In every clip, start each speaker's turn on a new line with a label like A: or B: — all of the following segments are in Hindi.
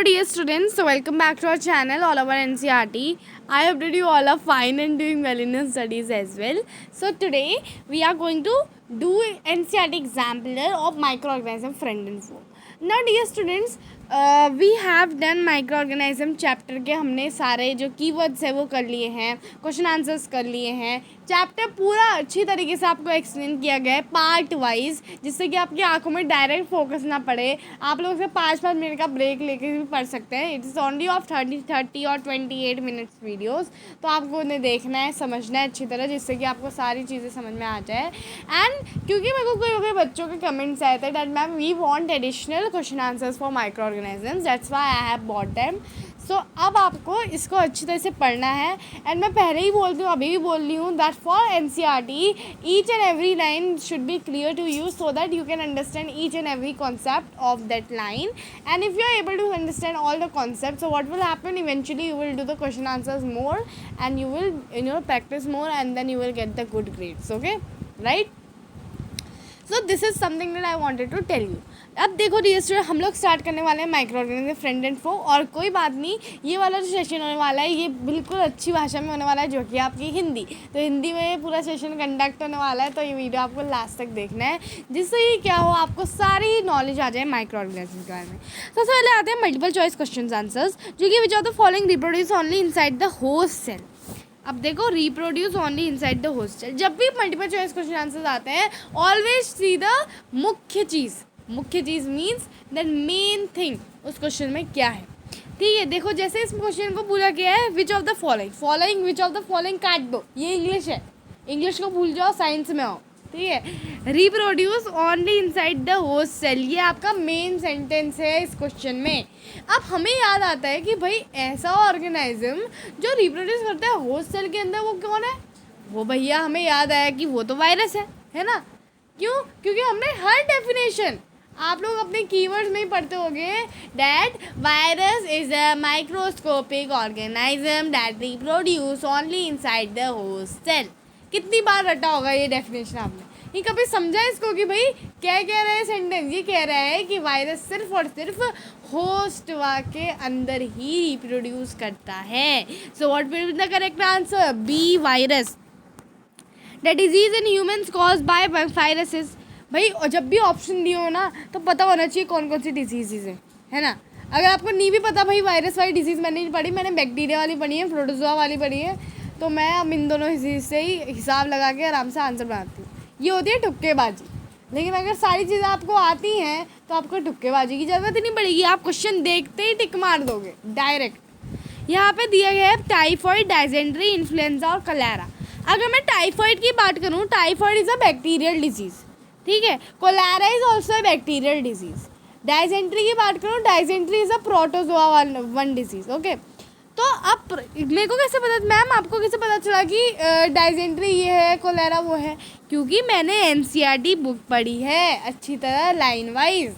A: Hello dear students, so welcome back to our channel all over NCERT. I hope that you all are fine and doing well in your studies as well. So today we are going to do NCERT example of microorganism friend and foe. Now dear students, we have done microorganism chapter के हमने सारे जो keywords है वो कर लिए हैं, क्वेश्चन आंसर्स कर लिए हैं, चैप्टर पूरा अच्छी तरीके से आपको एक्सप्लेन किया गया है पार्ट वाइज, जिससे कि आपकी आंखों में डायरेक्ट फोकस ना पड़े. आप लोग से 5-5 मिनट का ब्रेक लेके भी पढ़ सकते हैं. इट इज़ ओनली ऑफ 30 और 28 मिनट्स वीडियोस. तो आपको उन्हें देखना है, समझना है अच्छी तरह, जिससे कि आपको सारी चीज़ें समझ में आ जाए. एंड क्योंकि मेरे को कोई बच्चों के कमेंट्स आए थे that ma'am we want additional question answers for microorganisms, that's why I have bought them. So अब आपको इसको अच्छी तरह से पढ़ना है. एंड मैं पहले ही बोलती हूँ, अभी भी बोल रही हूँ, that for NCERT each and every line should be clear to you so that you can understand each and every concept of that line. And if you are able to understand all the concepts, so what will happen eventually, you will do the question answers more and you will practice more, and then you will get the good grades. Okay, right? So this is something that I wanted to tell you. अब देखो डियर स्टूडेंट, हम लोग स्टार्ट करने वाले हैं माइक्रो ऑर्गेनिज्म फ्रेंड एंड फो. और कोई बात नहीं, ये वाला जो सेशन होने वाला है ये बिल्कुल अच्छी भाषा में होने वाला है, जो कि आपकी हिंदी. तो हिंदी में पूरा सेशन कंडक्ट होने वाला है, तो ये वीडियो आपको लास्ट तक देखना है, जिससे ही क्या हो आपको सारी नॉलेज आ जाए माइक्रो ऑर्गेनिज्म के बारे में. सबसे पहले आते हैं मल्टीपल चॉइस क्वेश्चन आंसर्स, जो कि which of the following reproduce only inside the host cell. अब देखो, reproduce only inside the host cell. जब भी मल्टीपल चॉइस क्वेश्चन आंसर्स आते हैं, ऑलवेज सी द मुख्य चीज़ मीन्स दैट मेन थिंग उस क्वेश्चन में क्या है. ठीक है, देखो जैसे इस क्वेश्चन को पूरा किया है, विच of the following which of the following काट दो, ये इंग्लिश है, इंग्लिश को भूल जाओ, साइंस में आओ. ठीक है, reproduce only inside the host cell, ये आपका मेन सेंटेंस है इस क्वेश्चन में. अब हमें याद आता है कि भाई ऐसा ऑर्गेनाइज्म जो रिप्रोड्यूस करता है होस्ट सेल के अंदर, वो कौन है? वो भैया हमें याद आया कि वो तो वायरस है ना. क्यों? क्योंकि हमने हर डेफिनेशन आप लोग अपने कीवर्ड्स में ही पढ़ते होंगे, that virus is a microscopic organism that reproduce only inside the host cell. कितनी बार रटा होगा ये डेफिनेशन आपने? ये कभी समझा इसको कि भाई क्या कह रहा है सेंटेंस? ये कह रहा है कि वायरस सिर्फ और सिर्फ होस्ट के अंदर ही रिप्रोड्यूस करता है. So what will be the correct answer? B, virus. The disease in humans caused by viruses. भाई जब भी ऑप्शन दिए हो ना, तो पता होना चाहिए कौन कौन सी डिजीज़ है ना. अगर आपको नहीं भी पता, भाई वायरस वाली डिजीज़ मैंने नहीं पढ़ी, मैंने बैक्टीरिया वाली पढ़ी है, प्रोटोजोआ वाली पढ़ी है, तो मैं अब इन दोनों डिजीज़ से ही हिसाब लगा के आराम से आंसर बनाती हूँ. ये होती है तुक्केबाजी. लेकिन अगर सारी चीज़ें आपको आती हैं तो आपको तुक्केबाजी की ज़रूरत ही नहीं पड़ेगी, आप क्वेश्चन देखते ही टिक मार दोगे डायरेक्ट. यहाँ पे दिया गया है टाइफॉइड, डाइजेंट्री, इन्फ्लुएंजा और कलेरा. अगर मैं टाइफॉइड की बात करूँ, typhoid is a bacterial disease. ठीक है, cholera is also a bacterial disease. Dysentery की बात करूँ, dysentery is a protozoa one disease. Okay, तो अब मेरे को कैसे पता, मैम आपको कैसे पता चला कि डाइजेंट्री ये है, कोलेरा वो है? क्योंकि मैंने NCERT बुक पढ़ी है अच्छी तरह लाइन वाइज.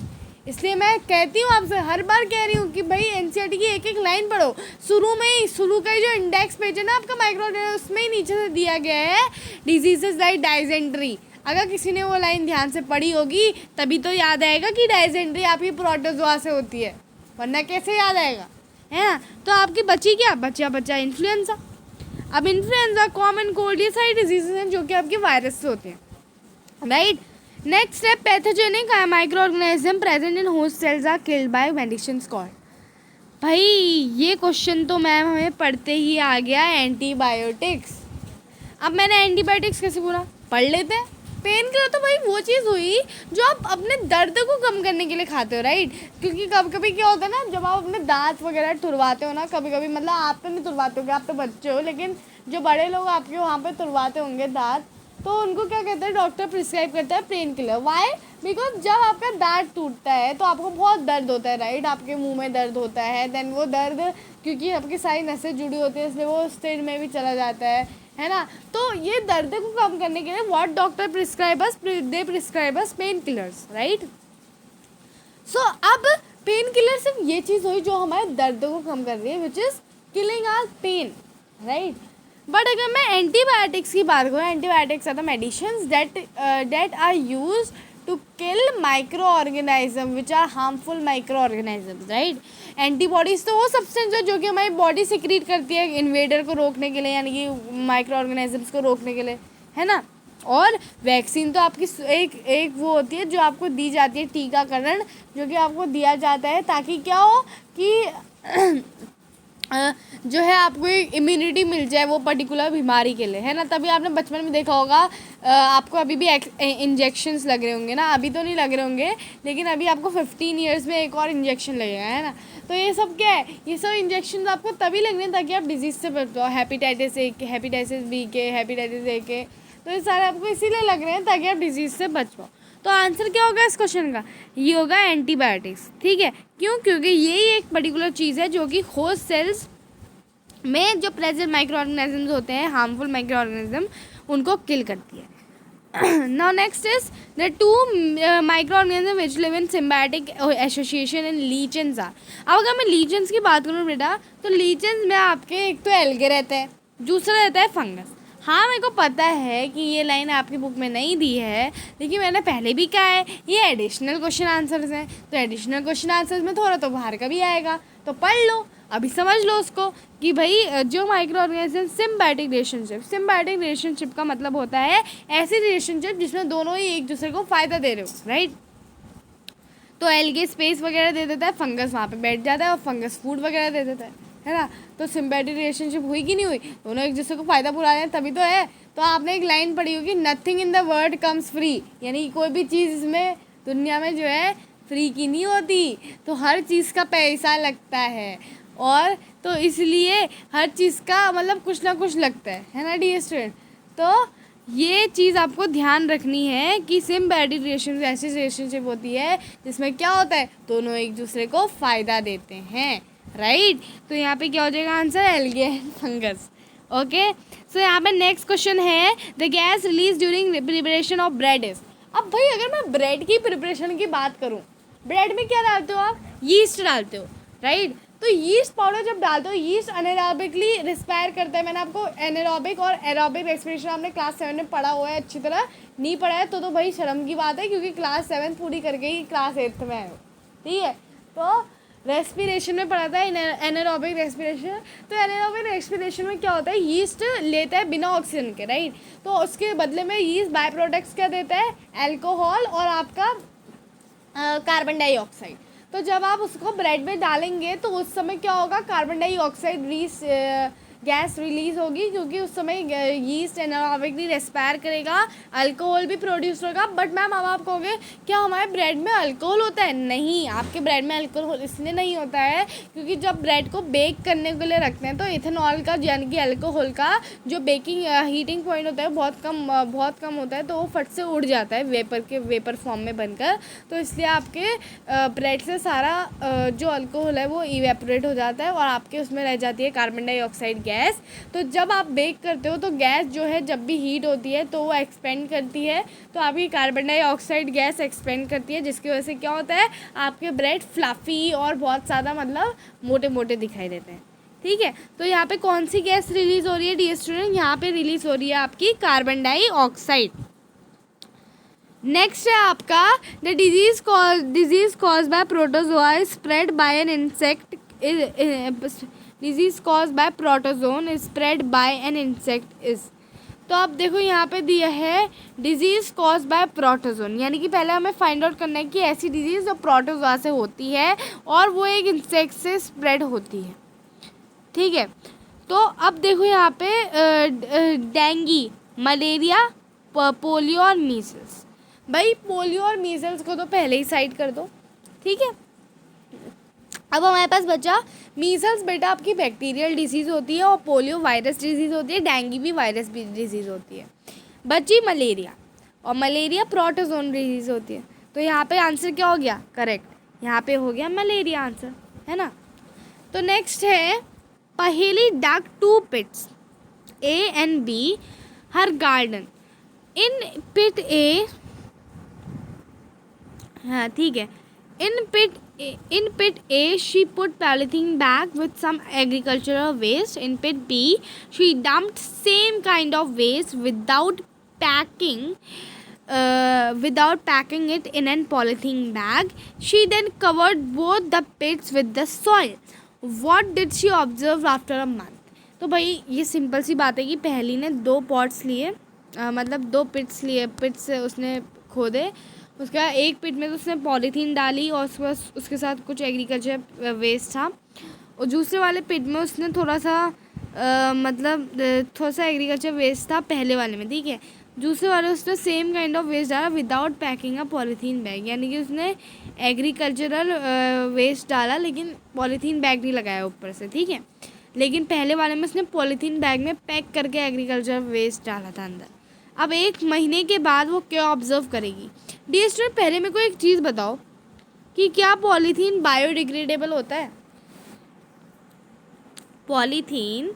A: इसलिए मैं कहती हूँ आपसे, हर बार कह रही हूँ कि भाई NCERT की एक एक लाइन पढ़ो. शुरू का ही जो इंडेक्स पेज है ना आपका माइक्रो, उसमें ही नीचे से दिया गया है डिजीजेस लाइक डाइजेंट्री. अगर किसी ने वो लाइन ध्यान से पढ़ी होगी तभी तो याद आएगा कि डाइजेंट्री आपकी प्रोटोजोआ से होती है, वरना कैसे याद आएगा, है ना. तो आपकी बची क्या? बचा इन्फ्लुएंजा. अब इन्फ्लुएंजा, कॉमन कोल्ड, ये सारी डिजीजेज हैं जो कि आपके वायरस से होते हैं, right. Next step, pathogenic micro organism present in host cells are killed by medicines called. भाई ये क्वेश्चन तो मैम हमें पढ़ते ही आ गया, एंटीबायोटिक्स. अब मैंने एंटीबायोटिक्स कैसे बोला, पढ़ लेते हैं. पेन किलर तो भाई वो चीज़ हुई जो आप अपने दर्द को कम करने के लिए खाते हो, राइट. क्योंकि कभी कभी क्या होता है ना, जब आप अपने दांत वगैरह तुड़वाते हो ना, कभी कभी, मतलब आप तो नहीं तुड़वाते होगे, आप तो बच्चे हो, लेकिन जो बड़े लोग आपके वहाँ पे तुड़वाते होंगे दांत, तो उनको क्या कहते हैं, डॉक्टर प्रिस्क्राइब करता है पेन किलर. वाई? बिकॉज जब आपका दांत टूटता है तो आपको बहुत दर्द होता है, राइट. आपके मुंह में दर्द होता है, देन वो दर्द क्योंकि आपकी सारी नसें जुड़ी होती है, इसलिए वो सिर में भी चला जाता है ना. तो ये दर्द को कम करने के लिए what doctor prescribers, they prescribers painkillers, right. So अब पेन किलर सिर्फ ये चीज़ हुई जो हमारे दर्द को कम कर रही है, which is killing our pain, right. But अगर मैं एंटीबायोटिक्स की बात करूँ, antibiotics are the medicines that are use to kill microorganisms which are harmful microorganisms, right? Antibodies तो वो सब्सटेंस है जो कि हमारी बॉडी सिक्रीट करती है इन्वेडर को रोकने के लिए, यानी कि माइक्रो ऑर्गेनिजम्स को रोकने के लिए, है ना। और वैक्सीन तो आपकी एक वो होती है जो आपको दी जाती है, टीकाकरण जो कि आपको दिया जाता है ताकि क्या हो कि जो है आपको एक इम्यूनिटी मिल जाए वो पर्टिकुलर बीमारी के लिए, है ना। तभी आपने बचपन में देखा होगा आपको अभी भी इंजेक्शंस लग रहे होंगे ना, अभी तो नहीं लग रहे होंगे लेकिन अभी आपको 15 ईयर्स में एक और इंजेक्शन लगेगा, है ना। तो ये सब क्या है, ये सब इंजेक्शन आपको तभी लगने ताकि आप डिजीज़ से बच जाओ, हेपेटाइटिस ए के, हेपेटाइटिस बी के, हेपेटाइटिस ए के, तो ये सारे आपको इसीलिए लग रहे हैं ताकि आप डिजीज़ से बच पाओ। तो आंसर क्या होगा इस क्वेश्चन का, ये होगा एंटीबायोटिक्स, ठीक है। क्यों, क्योंकि यही एक पर्टिकुलर चीज़ है जो कि होस्ट सेल्स में जो प्रेजेंट माइक्रो ऑर्गेनिजम्स होते हैं, हार्मफुल माइक्रो ऑर्गेनिज्म, उनको किल करती है। Now next is the two microorganisms which live in symbiotic association in lichens are। अब अगर मैं lichens की बात करूँ बेटा, तो lichens में आपके एक तो एल्गे रहता है, दूसरा रहता है फंगस। हाँ मेरे को पता है कि ये लाइन आपकी बुक में नहीं दी है, लेकिन मैंने पहले भी कहा है ये एडिशनल क्वेश्चन आंसर्स हैं, तो एडिशनल क्वेश्चन आंसर्स में थोड़ा तो बाहर का भी आएगा, तो पढ़ लो, अभी समझ लो उसको कि भाई जो माइक्रो ऑर्गेनिज्म सिम्बायोटिक रिलेशनशिप का मतलब होता है ऐसी रिलेशनशिप जिसमें दोनों ही एक दूसरे को फ़ायदा दे रहे हो, राइट। तो एल्गे स्पेस वगैरह दे देता है, फंगस वहाँ पे बैठ जाता है और फंगस फूड वगैरह दे देता है ना। तो सिम्बायोटिक रिलेशनशिप हुई कि नहीं हुई, दोनों एक दूसरे को फ़ायदा पहुँचा रहे हैं तभी तो है। तो आपने एक लाइन पढ़ी होगी, nothing in the world comes free, यानी कोई भी चीज़ इसमें दुनिया में जो है फ्री की नहीं होती, तो हर चीज़ का पैसा लगता है, और तो इसलिए हर चीज़ का मतलब कुछ ना कुछ लगता है ना डियर स्टूडेंट। तो ये चीज़ आपको ध्यान रखनी है कि सिम्बायोटिक रिलेशनशिप ऐसी रिलेशनशिप होती है जिसमें क्या होता है, दोनों एक दूसरे को फ़ायदा देते हैं, राइट। तो यहाँ पे क्या हो जाएगा answer, algae and fungus, okay. So यहाँ पे नेक्स्ट क्वेश्चन है, the gas release during preparation of bread is. अब भाई अगर मैं ब्रेड की प्रिपरेशन की बात करूँ, ब्रेड में क्या डालते हो आप, यीस्ट डालते हो, राइट। तो यीस्ट पाउडर जब डालते हो, यीस्ट अनएरोबिकली रिस्पायर करता है। मैंने आपको एनारोबिक और एरोबिक रेस्पिरेशन आपने क्लास 7 में पढ़ा हुआ है, अच्छी तरह नहीं पढ़ा है तो भाई शर्म की बात है, क्योंकि क्लास 7 पूरी करके ही क्लास 8 में आए हो, ठीक है। तो रेस्पिरेशन में पढ़ा था एनारोबिक रेस्पिरेशन। तो एनारोबिक रेस्पिरेशन में क्या होता है, यीस्ट लेता है बिना ऑक्सीजन के, राइट। तो उसके बदले में यीस्ट बाय प्रोडक्ट्स क्या देता है, अल्कोहल और आपका कार्बन डाइऑक्साइड। तो जब आप उसको ब्रेड में डालेंगे तो उस समय क्या होगा, कार्बन डाइऑक्साइड गैस रिलीज़ होगी, क्योंकि उस समय यीस्ट एनारोबिकली रेस्पायर करेगा, अल्कोहल भी प्रोड्यूस होगा। बट मैम अब आप कहोगे क्या हमारे ब्रेड में अल्कोहल होता है, नहीं, आपके ब्रेड में अल्कोहल इसलिए नहीं होता है क्योंकि जब ब्रेड को बेक करने के लिए रखते हैं तो इथेनॉल का यानी कि अल्कोहल का जो बेकिंग हीटिंग पॉइंट होता है बहुत कम होता है, तो वो फट से उड़ जाता है वेपर फॉर्म में बनकर। तो इसलिए आपके ब्रेड से सारा जो अल्कोहल है वो इवेपोरेट हो जाता है और आपके उसमें रह जाती है कार्बन डाइऑक्साइड गैस। तो जब आप बेक करते हो तो गैस जो है जब भी हीट होती है तो वो एक्सपेंड करती है, तो आपकी कार्बन डाइऑक्साइड गैस एक्सपेंड करती है, जिसकी वजह से क्या होता है, आपके ब्रेड फ्लफ़ी और बहुत ज़्यादा मतलब मोटे मोटे दिखाई देते हैं, ठीक है। तो यहाँ पे कौन सी गैस रिलीज़ हो रही है डियर स्टूडेंट, यहाँ पे रिलीज़ हो रही है आपकी कार्बन डाइऑक्साइड। नेक्स्ट है आपका the disease cause by protozoa spread by an insect disease cause by protozoan spread by an insect is. तो आप देखो यहाँ पे दिया है डिजीज़ कॉज बाय प्रोटोजोन, यानी कि पहले हमें फाइंड आउट करना है कि ऐसी डिजीज़ जो प्रोटोजोआ से होती है और वो एक इंसेक्ट से स्प्रेड होती है, ठीक है। तो अब देखो यहाँ पे डेंगू, मलेरिया, पोलियो और मीजल्स। भाई पोलियो और मीजल्स को तो पहले ही साइड कर दो, ठीक है। अब हमारे पास बचा मीजल्स, बेटा आपकी बैक्टीरियल डिजीज़ होती है और पोलियो वायरस डिजीज़ होती है, डेंगू भी वायरस डिजीज़ होती है। बची मलेरिया, और मलेरिया प्रोटोजोन डिजीज़ होती है। तो यहाँ पे आंसर क्या हो गया, करेक्ट, यहाँ पे हो गया मलेरिया आंसर, है ना। तो नेक्स्ट है पहेली dug 2 pits A and B her garden in pit A, हाँ ठीक है, in pit A she put polythene bag with some agricultural waste. In pit B she dumped same kind of waste without packing without packing it in an polythene bag. She then covered both the pits with the soil. What did she observe after a month? तो भाई ये सिंपल सी बात है कि पहली ने 2 पॉट्स लिए, मतलब 2 पिट्स लिए, पिट्स उसने खोदे, उसका एक पिट में तो उसने पॉलीथीन डाली और उसके साथ कुछ एग्रीकल्चर वेस्ट था, और दूसरे वाले पिट में उसने थोड़ा सा थोड़ा सा एग्रीकल्चर वेस्ट था पहले वाले में, ठीक है। दूसरे वाले उसने सेम काइंड ऑफ वेस्ट डाला विदाउट पैकिंग अ पॉलीथीन बैग, यानी कि उसने एग्रीकल्चरल वेस्ट डाला लेकिन पॉलीथीन बैग नहीं लगाया ऊपर से, ठीक है। लेकिन पहले वाले में उसने पॉलीथीन बैग में पैक करके एग्रीकल्चर वेस्ट डाला था अंदर। अब 1 महीने के बाद वो क्या ऑब्जर्व करेगी? डियर स्टूडेंट, पहले मेरे को एक चीज़ बताओ कि क्या पॉलीथीन बायोडिग्रेडेबल होता है? पॉलीथीन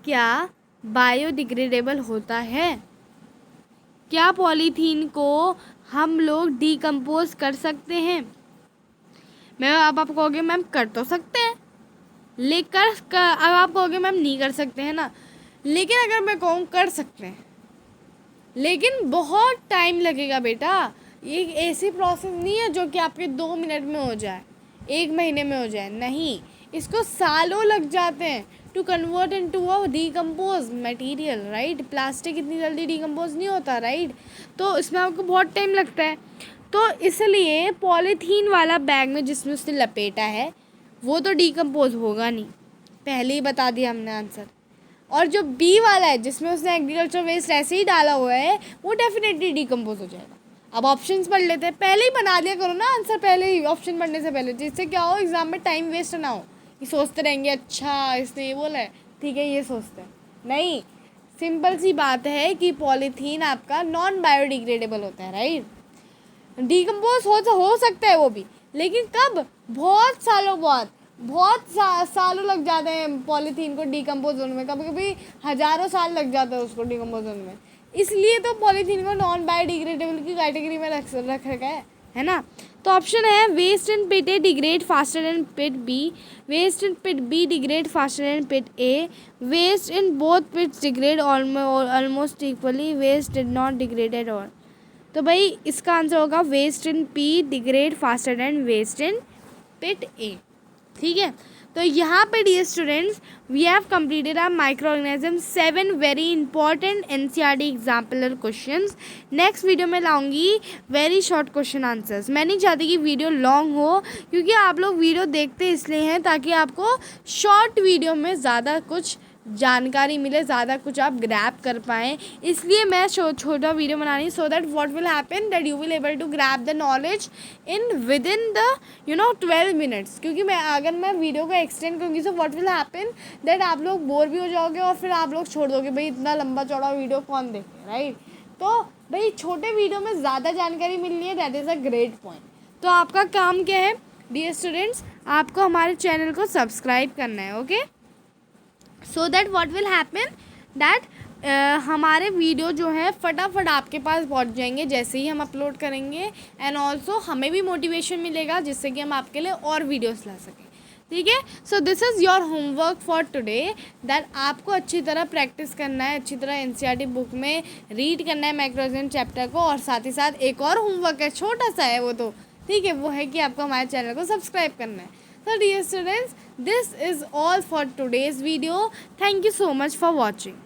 A: क्या बायोडिग्रेडेबल होता है? क्या पॉलीथीन को हम लोग डिकम्पोज कर सकते हैं? मैं अब आप कहोगे मैम कर तो सकते हैं, लेकर अब आप कहोगे मैम नहीं कर सकते हैं ना, लेकिन अगर मैं कहूँ कर सकते हैं, लेकिन बहुत टाइम लगेगा बेटा। ये ऐसी प्रोसेस नहीं है जो कि आपके 2 मिनट में हो जाए, 1 महीने में हो जाए, नहीं, इसको सालों लग जाते हैं to convert into a decompose material, right. Plastic इतनी जल्दी डिकम्पोज नहीं होता, राइट, तो इसमें आपको बहुत टाइम लगता है। तो इसलिए पॉलीथीन वाला बैग में जिसमें उसने लपेटा है वो तो डिकम्पोज होगा नहीं, पहले ही बता दिया हमने आंसर। और जो बी वाला है जिसमें उसने एग्रीकल्चर वेस्ट ऐसे ही डाला हुआ है वो डेफिनेटली डिकम्पोज हो जाएगा। अब ऑप्शंस पढ़ लेते हैं, पहले ही बना दिया करो ना आंसर, पहले ही ऑप्शन पढ़ने से पहले, जिससे क्या हो एग्जाम में टाइम वेस्ट ना हो कि सोचते रहेंगे अच्छा इसने ये बोला है, ठीक है, ये सोचते हैं। नहीं, सिंपल सी बात है कि पॉलीथीन आपका नॉन बायोडिग्रेडेबल होता है, राइट। डिकम्पोज हो सकता है वो भी, लेकिन कब? बहुत सालों बाद, सालों लग जाते हैं पॉलीथीन को डिकम्पोज होने में, कभी कभी हज़ारों साल लग जाता है उसको डिकम्पोज होने में। इसलिए तो पॉलीथीन को नॉन बायोडिग्रेडेबल की कैटेगरी में रख रखा है ना। तो ऑप्शन है waste in pit A degrade faster than pit B, waste in pit B degrade faster than pit A, waste in both pits degrade almost equally, waste did not degrade at all. तो भाई इसका आंसर होगा waste in P degrade faster than waste in pit A, ठीक है। तो यहाँ पे dear students we have completed our microorganism 7 very important NCERT exemplar questions. Next video में लाऊंगी वेरी शॉर्ट क्वेश्चन आंसर्स। मैं नहीं चाहती कि वीडियो लॉन्ग हो, क्योंकि आप लोग वीडियो देखते इसलिए हैं ताकि आपको शॉर्ट वीडियो में ज़्यादा कुछ जानकारी मिले, ज़्यादा कुछ आप ग्रैब कर पाएँ, इसलिए मैं छोटा वीडियो बना रही हूँ, so that what will happen that you will able to grab the knowledge in within the 12 minutes. क्योंकि अगर मैं वीडियो को एक्सटेंड करूँगी so what will happen that आप लोग बोर भी हो जाओगे और फिर आप लोग छोड़ दोगे, भाई इतना लंबा चौड़ा वीडियो कौन देखे, राइट। तो भाई छोटे वीडियो में ज़्यादा जानकारी मिल रही है, that is a great point. तो आपका काम क्या है डियर स्टूडेंट्स, आपको हमारे चैनल को सब्सक्राइब करना है, okay. So that what will happen that हमारे वीडियो जो है फटाफट आपके पास पहुंच जाएंगे जैसे ही हम अपलोड करेंगे, एंड ऑल्सो हमें भी मोटिवेशन मिलेगा जिससे कि हम आपके लिए और वीडियोस ला सकें, ठीक है। So this is your homework for today, that आपको अच्छी तरह प्रैक्टिस करना है, अच्छी तरह एनसीईआरटी बुक में रीड करना है माइक्रोऑर्गेनिज्म चैप्टर को, और साथ ही साथ एक और होमवर्क है, छोटा सा है वो तो, ठीक है, वो है कि आपको हमारे चैनल को सब्सक्राइब करना है। So dear students, this is all for today's video. Thank you so much for watching.